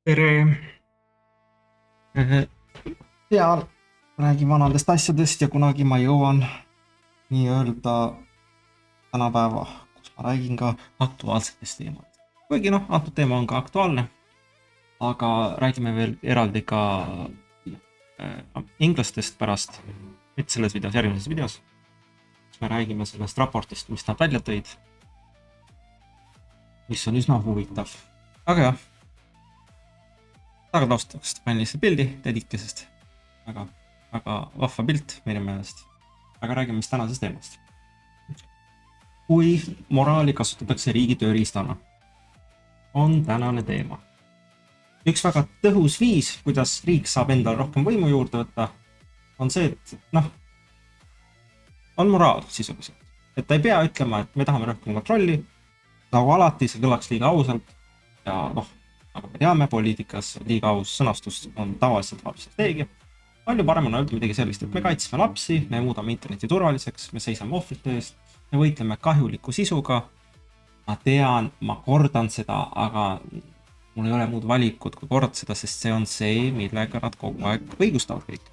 tere! Seal räägin vanadest asjadest ja kunagi ma jõuan nii-öelda tänapäeva, kus ma räägin ka aktuaalsetest teemadest. Kuigi antud teema on ka aktuaalne, aga räägime veel eraldi ka inglastest pärast, mitte selles videos, järgmises videos. Me räägime sellest raportist, mis nad välja tõid, mis on üsna huvitav. Aga jah, taustaks panin lihtsalt pildi Dedikesest. Väga vahva pilt meie meelest. Aga räägime mis tänasest teemast. Kui moraali kasutatakse riigi tööriistana, on tänane teema. Üks väga tõhus viis, kuidas riik saab endale rohkem võimu juurde võtta, on see, et on moraal sisuliselt. Et ta ei pea ütlema, et me tahame rohkem kontrolli, nagu alati see kõlaks liiga ausalt ja nagu me teame, poliitikas liiga aus sõnastus on tavaliselt halb strateegia. Palju parem on öelda midagi sellist, et me kaitseme lapsi, me muudame interneti turvaliseks, me seisame ohvrite eest, me võitleme kahjuliku sisuga. Ma tean, ma kordan seda, aga mul ei ole muud valikut kui kordada seda, sest see on see, millega nad kogu aeg õigustavad kõik.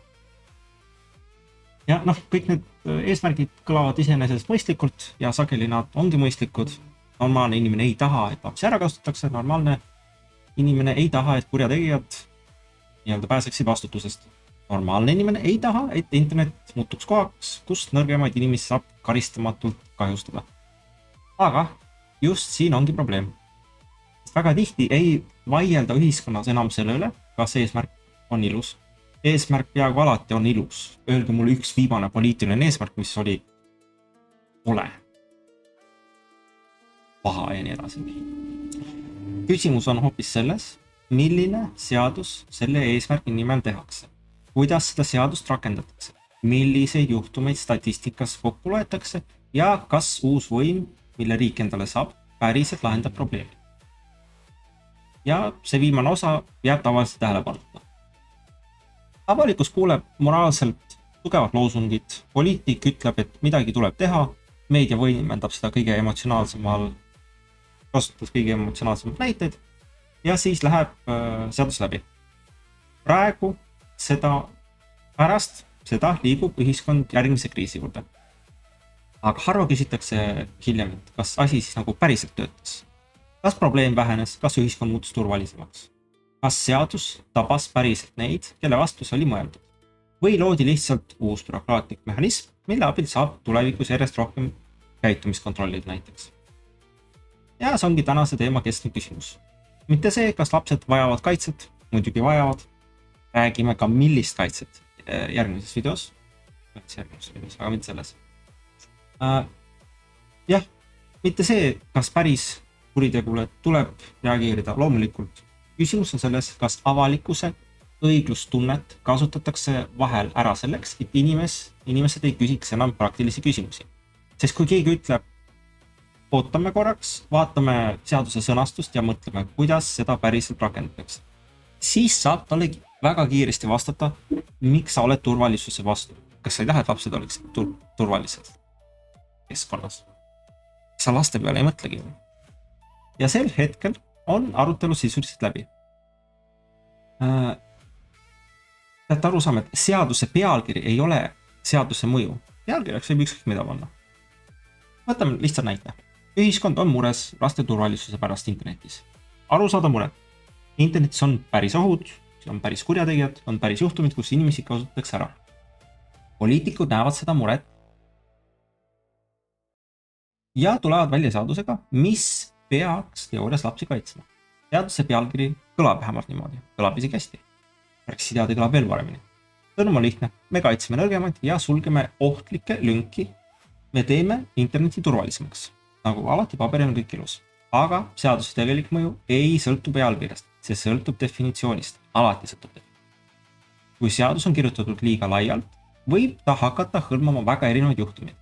Ja kõik need eesmärgid kõlavad iseenesest mõistlikult ja sageli nad ongi mõistlikud. Normaalne inimene ei taha, et lapsi ära kasutatakse, normaalne inimene ei taha, et kurjategijad nii-öelda pääseksid vastutusest. Normaalne inimene ei taha, et internet muutuks kohaks, kus nõrgemaid inimesi saab karistamatult kahjustada. Aga just siin ongi probleem. Väga tihti ei vaielda ühiskonnas enam selle üle, kas eesmärk on ilus. Eesmärk peaaegu alati on ilus. Öelge mulle üks viimane poliitiline eesmärk, mis oli pole. Paha ja nii edasi. Küsimus on hoopis selles, milline seadus selle eesmärgi nimel tehakse. Kuidas seda seadust rakendatakse, milliseid juhtumeid statistikas kokku loetakse ja kas uus võim, mille riik endale saab, päriselt lahendab probleemi. Ja see viimane osa jääb tavaliselt tähelepanuta. Avalikkus kuuleb moraalselt tugevat loosungit, poliitik ütleb, et midagi tuleb teha, meedia võimendab seda kõige emotsionaalsemal, kasutades kõige emotsionaalsemad näiteid ja siis läheb seadus läbi. Praegu pärast seda liigub ühiskond järgmise kriisi juurde. Aga harva küsitakse hiljem, et kas asi siis nagu päriselt töötas. Kas probleem vähenes, kas ühiskond muutus turvalisemaks? Kas seadus tabas päriselt neid, kelle vastu see oli mõeldud? Või loodi lihtsalt uus bürokraatlik mehhanism, mille abil saab tulevikus järjest rohkem käitumiskontrollida näiteks? Ja see ongi tänase teema keskne küsimus. Mitte see, kas lapsed vajavad kaitset, muidugi vajavad. Räägime ka millist kaitset järgmises videos. Aga mitte selles. Jah, mitte see, kas päris kuritegule tuleb reageerida loomulikult. Küsimus on selles, kas avalikkuse õiglustunnet kasutatakse vahel ära selleks, et inimesed ei küsiks enam praktilisi küsimusi. Sest kui keegi ütleb, ootame korraks, vaatame seaduse sõnastust ja mõtleme, kuidas seda päriselt rakendatakse. Siis saab talle väga kiiresti vastata, miks sa oled turvalisuse vastu. Kas sa ei taha, et lapsed oleksid turvalised keskkonnas? Sa laste peale ei mõtlegi. Ja sel hetkel on arutelu sisuliselt läbi. Peate aru saama, et seaduse pealkiri ei ole seaduse mõju. Pealkirjaks võib ükskõik mida panna. Võtame lihtsalt näite. Ühiskond on mures laste turvalisuse pärast internetis. Aru saada muret. Internetis on päris ohud, on päris kurjategijad, on päris juhtumid, kus inimesi kasutatakse ära. Poliitikud näevad seda muret ja tulevad välja seadusega, mis peaks teoorias lapsi kaitsma. Seaduse pealkiri kõlab vähemalt niimoodi, kõlab isegi hästi. Rääksid teada kõlab veel paremini. Sõnum on lihtne, me kaitseme nõrgemaid ja sulgeme ohtlikke lünki. Me teeme interneti turvalisemaks. Nagu alati paberil on kõik ilus. Aga seaduse tegelik mõju ei sõltu pealkirjast. See sõltub definitsioonist, alati sõltub definitsioonist. Kui seadus on kirjutatud liiga laialt, võib ta hakata hõlmama väga erinevaid juhtumeid.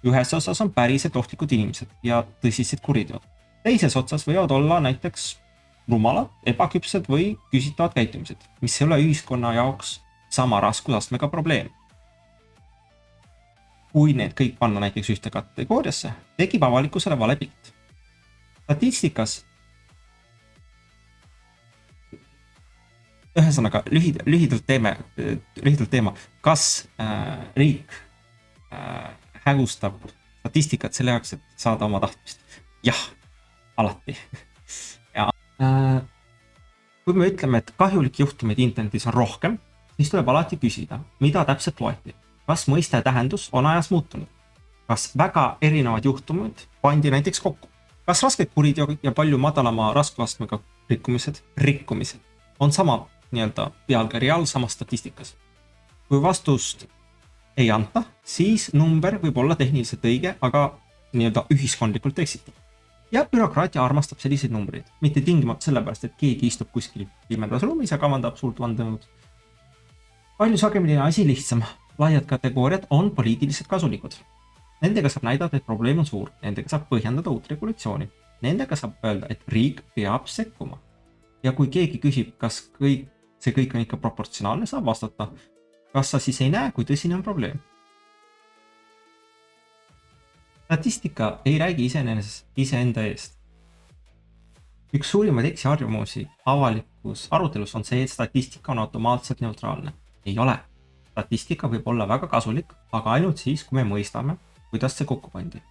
Ühes osas on päriselt ohtlikud inimesed ja tõsised kuriteod. Teises otsas võivad olla näiteks rumalad, ebaküpsed või küsitavad käitumised, mis ei ole ühiskonna jaoks sama raskusastmega probleem. Kui need kõik panna näiteks ühte kategooriasse, tekib avalikkusele vale pilt. Statistikas ühesõnaga, lühidalt teema, kas riik hägustab statistikat selle jaoks, et saada oma tahtmist? Jah, alati. Ja kui me ütleme, et kahjulikke juhtumeid internetis on rohkem, siis tuleb alati küsida, mida täpselt loeti. Kas mõiste tähendus on ajas muutunud? Kas väga erinevad juhtumid pandi näiteks kokku? Kas rasked kuriteod ja palju madalama raskusastmega rikkumised on sama nii-öelda pealkiri all samas statistikas? Kui vastust ei anta, siis number võib olla tehniliselt õige, aga nii-öelda ühiskondlikult eksitav. Ja bürokraatia armastab selliseid numbreid, mitte tingimata sellepärast, et keegi istub kuskil pimedas ruumis ja kavandab suurt vandenõud. Palju sagemini on asi lihtsam. Laiad kategooriad on poliitiliselt kasulikud. Nendega saab näidata, et probleem on suur. Nendega saab põhjendada uut regulatsiooni. Nendega saab öelda, et riik peab sekkuma. Ja kui keegi küsib, kas see kõik on ikka proportsionaalne, saab vastata, kas sa siis ei näe, kui tõsine on probleem. Statistika ei räägi iseenda eest. Üks suurimaid eksiharjumusi avalikus arutelus on see, et statistika on automaatselt neutraalne. Ei ole. Statistika võib olla väga kasulik, aga ainult siis, kui me mõistame, kuidas see kokku pandi.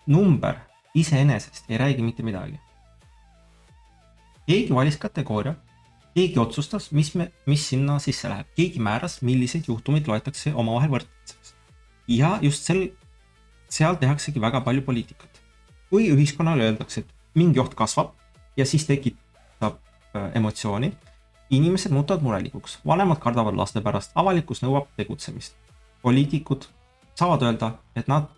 Number iseenesest ei räägi mitte midagi. Keegi valis kategooria, keegi otsustas, mis sinna sisse läheb. Keegi määras, milliseid juhtumid loetakse omavahel võrdmiseks. Ja just seal tehaksegi väga palju poliitikat. Kui ühiskonnale öeldakse, et mingi oht kasvab ja siis tekitab emotsiooni, inimesed muutuvad murelikuks, vanemad kardavad laste pärast, avalikkus nõuab tegutsemist. Poliitikud saavad öelda, et nad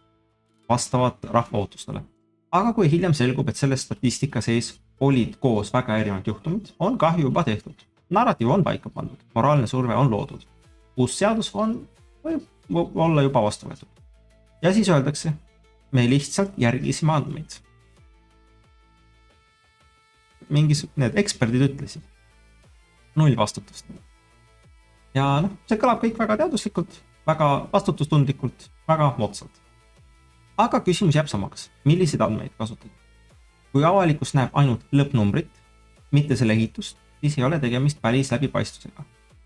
vastavad rahva ootustele. Aga kui hiljem selgub, et selles statistika sees olid koos väga erinevad juhtumid, on kahju juba tehtud. Narratiiv on paika pandud, moraalne surve on loodud. Uus seadus võib olla juba vastu võetud. Ja siis öeldakse, me lihtsalt järgisime andmeid. Need eksperdid ütlesid. 0 vastutust. Ja see kõlab kõik väga teaduslikult, väga vastutustundlikult, väga moodsalt. Aga küsimus jääb samaks. Milliseid andmeid kasutati? Kui avalikkus näeb ainult lõppnumbrit, mitte selle ehitust, siis ei ole tegemist päris läbipaistusega.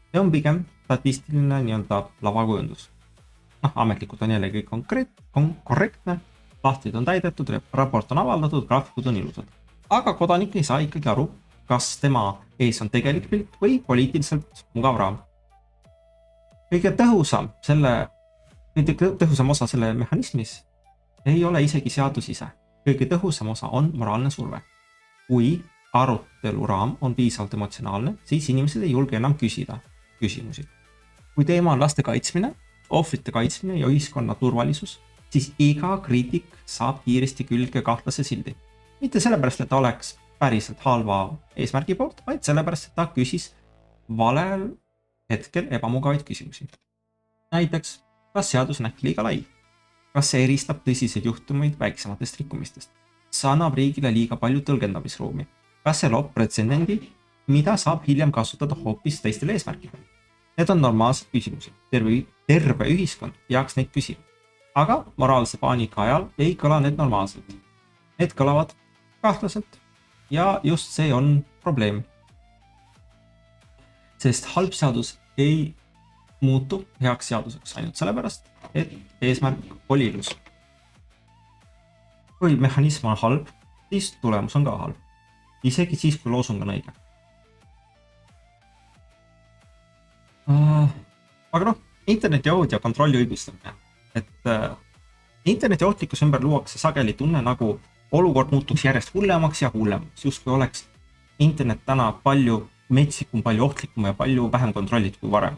See on pigem statistiline nii-öelda lavakujundus. Ametlikult on jälle kõik korrektne, lahtrid on täidetud, raport on avaldatud, graafikud on ilusad. Aga kodanik ei saa ikkagi aru, kas tema ees on tegelik pilt või poliitiliselt mugav raam. Kõige tõhusam osa selle mehhanismis ei ole isegi seadus ise. Kõige tõhusam osa on moraalne surve. Kui arutelu raam on piisavalt emotsionaalne, siis inimesed ei julge enam küsida küsimusi. Kui teema on laste kaitsmine, ohvrite kaitsmine ja ühiskonna turvalisus, siis iga kriitik saab kiiresti külge kahtlase sildi. Mitte sellepärast, et ta oleks päriselt halva eesmärgi poolt, vaid sellepärast, et ta küsis valel hetkel ebamugavaid küsimusi. Näiteks, kas seadus on äkki liiga lai? Kas see eristab tõsiseid juhtumeid väiksematest rikkumistest? See annab riigile liiga palju tõlgendamisruumi. Kas see loob pretsedendi, mida saab hiljem kasutada hoopis teistel eesmärkidel? Need on normaalsed küsimused. Terve ühiskond peaks neid küsima. Aga moraalse paanika ajal ei kõla need normaalselt. Need kõlavad kahtlaselt ja just see on probleem. Sest halb seadus ei muutu heaks seaduseks ainult sellepärast, et eesmärk oli ilus. Kui mehhanism on halb, siis tulemus on ka halb. Isegi siis, kui loosung on õige. Aga interneti ohud ja kontrolli õigustamine. Et interneti ohtlikkuse ümber luuakse sageli tunne, nagu olukord muutuks järjest hullemaks ja hullemaks, just kui oleks internet täna palju metsikum, palju ohtlikum ja palju vähem kontrollit kui varem.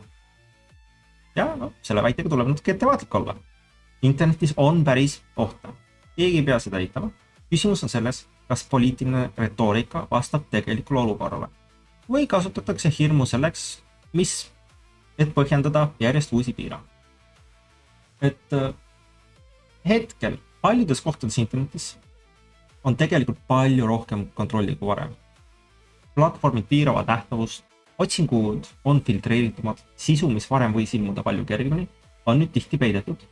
Ja selle väitega tuleb natuke ettevaatlik olla. Internetis on päris ohta. Keegi ei pea seda eitama. Küsimus on selles, kas poliitiline retoorika vastab tegelikule olukorrale. Või kasutatakse hirmu selleks, et põhjendada järjest uusi piira. Et hetkel paljudes kohtades internetis on tegelikult palju rohkem kontrolli kui varem. Platvormid piiravad nähtavust, otsingud on filtreeritumad, sisu, mis varem võis ilmuda palju kergemini, on nüüd tihti peidetud,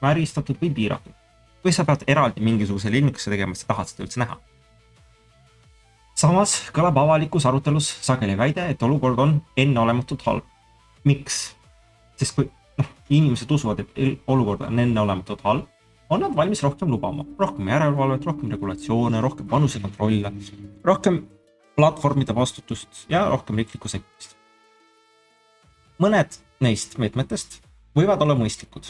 määristatud või piiratud. Või sa pead eraldi mingisuguse linnikusse tegema, sa tahad seda üldse näha. samas kõlab avalikus arutelus sageli väide, et olukord on enneolematult halb. Miks? Sest kui inimesed usuvad, et olukord on enneolematult halb, on nad valmis rohkem lubama. Rohkem järelevalvet, rohkem regulatsioone, rohkem vanusekontrolle, rohkem platvormide vastutust ja rohkem riiklikku sekkumist. Mõned neist meetmetest võivad olla mõistlikud,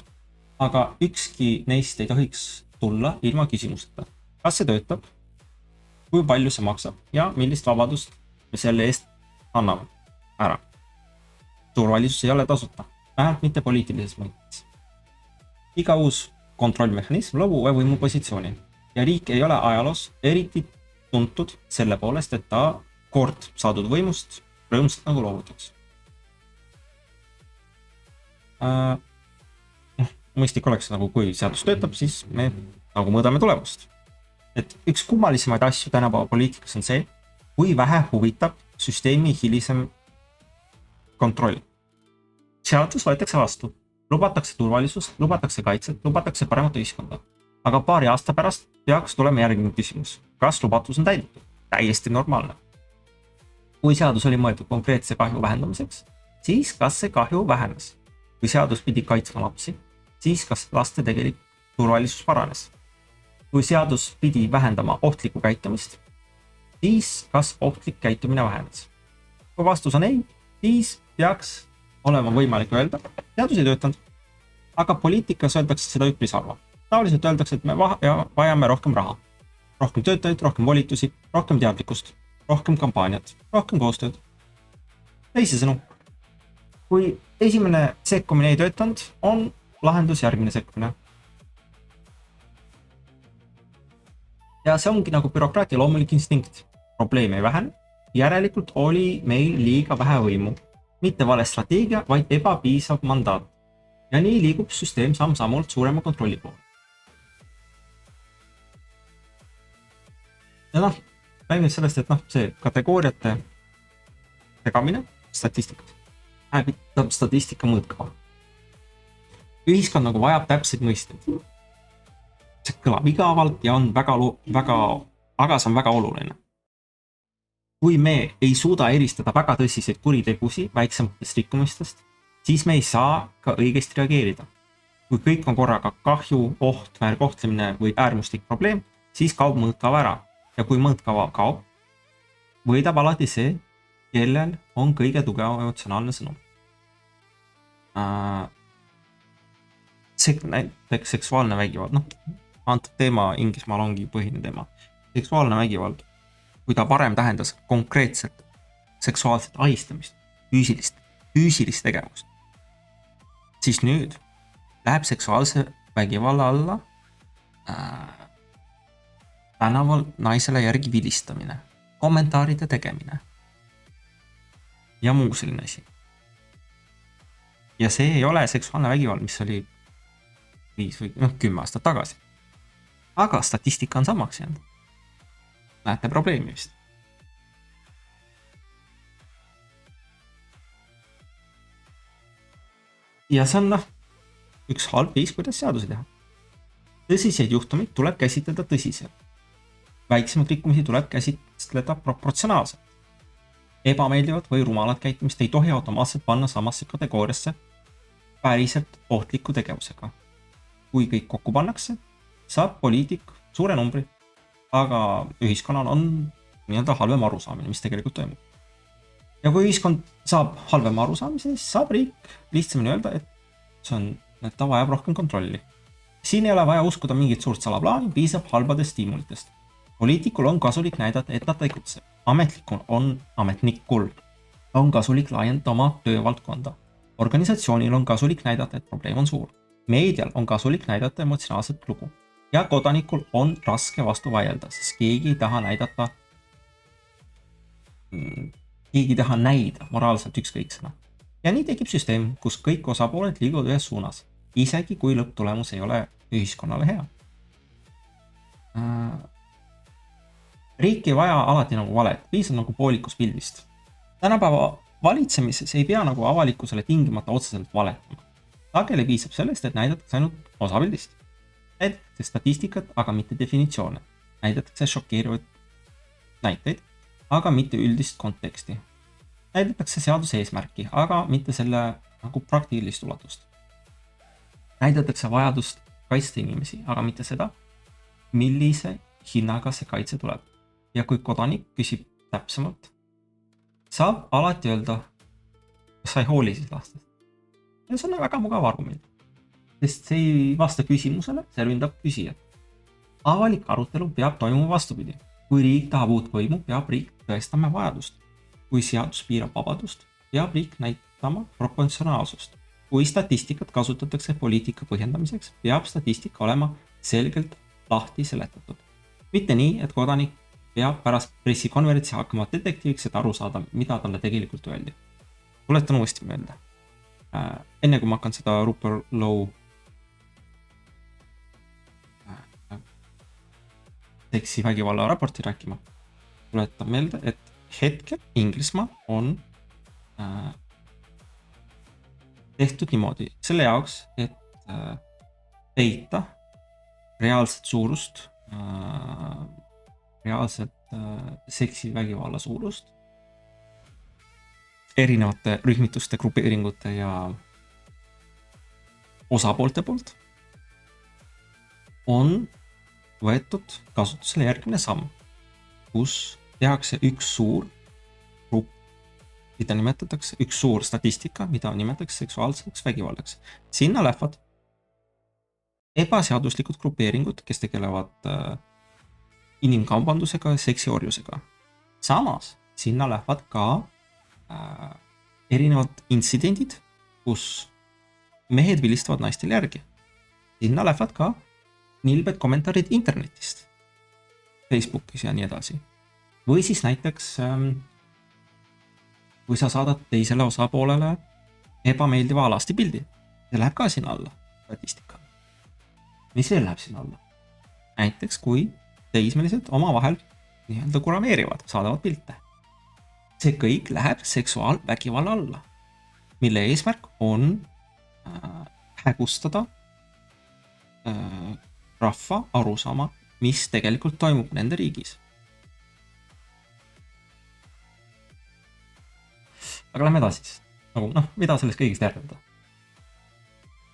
aga ükski neist ei tohiks tulla ilma küsimuseta. Kas see töötab? Kui palju see maksab ja millist vabadust me selle eest anname ära? Turvalisus ei ole tasuta, vähemalt mitte poliitilises mõttes. Iga uus kontrollmehhanism loob uue võimupositsiooni ja riik ei ole ajaloos eriti tuntud selle poolest, et ta kord saadud võimust rõõmsalt nagu loovutaks. Mõistlik oleks nagu, kui seadus töötab, siis me nagu mõõdame tulemust. Et üks kummalisemaid asju tänapäeva poliitikas on see, kui vähe huvitab süsteemi hilisem kontroll. Seadus võetakse vastu, lubatakse turvalisust, lubatakse kaitset, lubatakse paremat ühiskonda. Aga paari aasta pärast peaks tulema järgmine küsimus. Kas lubatus on täidetud? Täiesti normaalne. Kui seadus oli mõeldud konkreetse kahju vähendamiseks, siis kas see kahju vähenes? Kui seadus pidi kaitsma lapsi, siis kas laste tegelik turvalisus paranes? Kui seadus pidi vähendama ohtlikku käitumist, siis kas ohtlik käitumine vähenes? Kui vastus on ei, siis peaks olema võimalik öelda, seadus ei töötanud. Aga poliitikas öeldakse seda üpris harva. Tavaliselt öeldakse, et me vajame rohkem raha. Rohkem töötajaid, rohkem volitusi, rohkem teadlikkust, rohkem kampaaniat, rohkem koostööd. Teisisõnu, kui esimene sekkumine ei töötanud, on lahendus järgmine sekkumine. Ja see ongi nagu bürokraatia loomulik instinkt. Probleem ei vähene, järelikult oli meil liiga vähe võimu. Mitte vale strateegia, vaid ebapiisav mandaat. Ja nii liigub süsteem samm-sammult suurema kontrolli poole. Ja räägime sellest, et see kategooriate segamine, statistikat, hävitab statistika mõõtkava. Ühiskond nagu vajab täpseid mõisteid. See kõlab igavalt ja on aga see on väga oluline. Kui me ei suuda eristada väga tõsiseid kuritegusi väiksematest rikkumistest, siis me ei saa ka õigesti reageerida. Kui kõik on korraga kahju, oht, väärkohtlemine või äärmuslik probleem, siis kaob mõõtkava ära. Ja kui mõõtkava kaob, võidab alati see, kellel on kõige tugevam emotsionaalne sõnum. Näiteks seksuaalne vägivald. Antud teema Inglismaal ongi põhine teema. Seksuaalne vägivald, kui ta varem tähendas konkreetselt seksuaalset ahistamist, füüsilist tegevust, siis nüüd läheb seksuaalse vägivalla alla tänaval naisele järgi vilistamine, kommentaaride tegemine ja muu selline asi. Ja see ei ole seksuaalne vägivald, mis oli 5 või 10 aastat tagasi. Aga statistika on samaks jäänud. Näete probleemi vist. Ja see on üks halb viis, kuidas seadusi teha. Tõsiseid juhtumid tuleb käsitleda tõsiselt. Väiksemad rikkumisi tuleb käsitleda proportsionaalselt. Ebameeldivad või rumalad käitumist ei tohi automaatselt panna samasse kategooriasse päriselt ohtliku tegevusega. Kui kõik kokku pannakse, saab poliitik suure numbri, aga ühiskonnal on halvem arusaamine, mis tegelikult toimub. Ja kui ühiskond saab halvem arusaamise, siis saab riik lihtsamini öelda, et ta vajab rohkem kontrolli. Siin ei ole vaja uskuda mingit suurt salaplaani, piisab halbadest stiimulitest. Poliitikul on kasulik näidata, et ta tegutseb. Ametnikul on kasulik laiendada oma töövaldkonda. Organisatsioonil on kasulik näidata, et probleem on suur. Meedial on kasulik näidata emotsionaalset lugu. Ja kodanikul on raske vastu vaielda, sest keegi ei taha näida moraalselt ükskõiksena. Ja nii tekib süsteem, kus kõik osapooled liiguvad ühes suunas, isegi kui lõpptulemus ei ole ühiskonnale hea. Riik ei vaja alati nagu valet, piisab nagu poolikust pildist. Tänapäeva valitsemises ei pea nagu avalikkusele tingimata otseselt valetama. Sageli piisab sellest, et näidatakse ainult osa pildist. Näidatakse statistikat, aga mitte definitsioone. Näidatakse šokeerivaid näiteid, aga mitte üldist konteksti. Näidatakse seaduse eesmärki, aga mitte selle nagu praktilist ulatust. Näidatakse vajadust kaitsta inimesi, aga mitte seda, millise hinnaga see kaitse tuleb. Ja kui kodanik küsib täpsemalt, saab alati öelda, kas sa ei hooli siis lastest. Ja see on väga mugav argument, sest see ei vasta küsimusele, see ründab küsijat. Avalik arutelu peab toimuma vastupidi. Kui riik tahab uut võimu, peab riik tõestama vajadust. Kui seadus piirab vabadust, peab riik näitama proportsionaalsust. Kui statistikat kasutatakse poliitika põhjendamiseks, peab statistika olema selgelt lahti seletatud. Mitte nii, et kodanik peab pärast pressikonverentsi hakkama detektiiviks, et aru saada, mida talle tegelikult öeldi. Tuletan uuesti meelde. Enne kui ma hakkan seda Rupert Lowe seksi vägivalla raporti rääkima, tuletan meelde, et hetkel Inglismaa on tehtud niimoodi selle jaoks, et peita reaalset suurust, reaalset seksivägivalla suurust erinevate rühmituste, grupeeringute ja osapoolte poolt on võetud kasutusele järgmine samm, kus tehakse üks suur grupp, mida nimetatakse üks suur statistika, mida nimetatakse seksuaalseks vägivaldaks. Sinna lähevad ebaseaduslikud grupeeringud, kes tegelevad inimkaubandusega ja seksiorjusega. Samas sinna lähevad ka erinevad intsidendid, kus mehed vilistavad naistel järgi. Sinna lähevad ka nilbed kommentaarid internetist, Facebookis ja nii edasi. Või siis näiteks, kui sa saadad teisele osapoolele ebameeldiva alasti pildi, see läheb ka sinna alla statistika. Mis veel läheb sinna alla? Näiteks, kui teismelised omavahel nii-öelda kurameerivad, saadavad pilte. See kõik läheb seksuaalvägivalla alla, mille eesmärk on hägustada rahva arusaama, mis tegelikult toimub nende riigis. Aga lähme edasi. Mida sellest kõigist järeldada?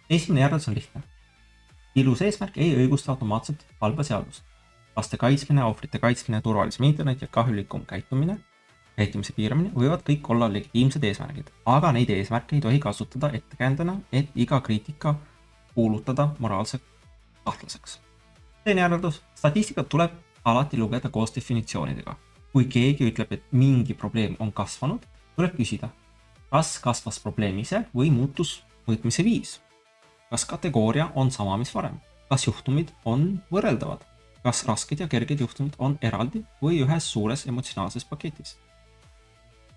Esimene järeldus on lihtne. Ilus eesmärk ei õigusta automaatselt halba seadust. Laste kaitsmine, ohvrite kaitsmine, turvalisem internet ja kahjulikum käitumise piiramine võivad kõik olla legitiimsed eesmärgid, aga neid eesmärke ei tohi kasutada ettekäändena, et iga kriitika kuulutada moraalse kahtlaseks. Teine järeldus, statistikat tuleb alati lugeda koos definitsioonidega. Kui keegi ütleb, et mingi probleem on kasvanud, tuleb küsida, kas kasvas probleem ise või muutus mõõtmise viis. Kas kategooria on sama, mis varem? Kas juhtumid on võrreldavad? Kas rasked ja kerged juhtumid on eraldi või ühes suures emotsionaalses paketis?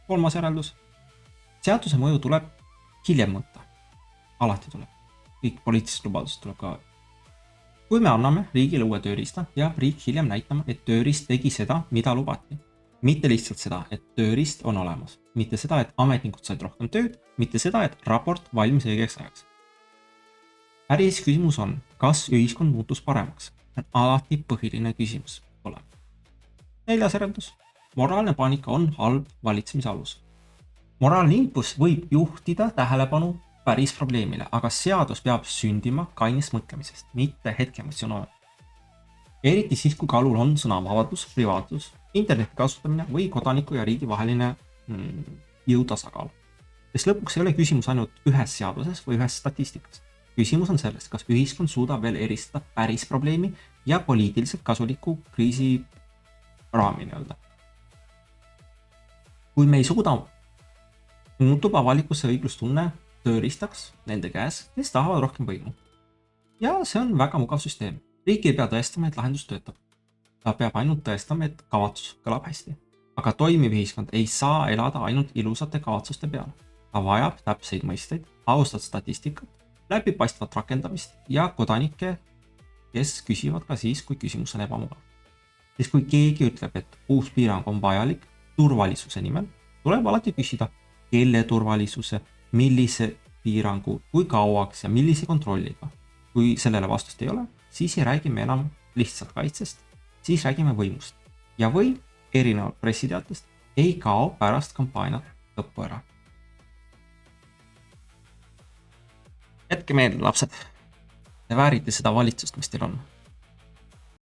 Kolmas järeldus, seaduse mõju tuleb hiljem mõõta. Alati tuleb. Kõik poliitilised lubadused tuleb ka. Kui me anname riigile uue tööriista, peab riik hiljem näitama, et tööriist tegi seda, mida lubati. Mitte lihtsalt seda, et tööriist on olemas. Mitte seda, et ametnikud said rohkem tööd, mitte seda, et raport valmis õigeks ajaks. Päris küsimus on, kas ühiskond muutus paremaks. See on alati põhiline küsimus. Neljas järeldus. Moraalne paanika on halb valitsemise alus. Moraalne impulss võib juhtida tähelepanu päris probleemile, aga seadus peab sündima kainest mõtlemisest, mitte hetkeemotsioonil. Eriti siis, kui kaalul on sõnavabadus, privaatsus, interneti kasutamine või kodaniku ja riigi vaheline jõutasakaal. Sest lõpuks ei ole küsimus ainult ühes seaduses või ühes statistikas. Küsimus on sellest, kas ühiskond suudab veel eristada päris probleemi ja poliitiliselt kasuliku kriisi raami nii-öelda. Kui me ei suuda, muutub avalikkuse õiglustunne tööriistaks nende käes, kes tahavad rohkem võimu. Ja see on väga mugav süsteem. Riik ei pea tõestama, et lahendus töötab. Ta peab ainult tõestama, et kavatsus kõlab hästi. Aga toimiv ühiskond ei saa elada ainult ilusate kavatsuste peale. Ta vajab täpseid mõisteid, austat statistikat, läbipaistvat rakendamist ja kodanikke, kes küsivad ka siis, kui küsimus on ebamugav. Siis kui keegi ütleb, et uus piirang on vajalik turvalisuse nimel, tuleb alati küsida, kelle turvalisuse, millise piirangu, kui kauaks ja millise kontrolliga. Kui sellele vastust ei ole, siis ei räägi me enam lihtsalt kaitsest, siis räägime võimust. Ja või erinevalt pressiteatest ei kao pärast kampaaniat lõppu ära. Jätke meelde, lapsed, te väärite seda valitsust, mis teil on.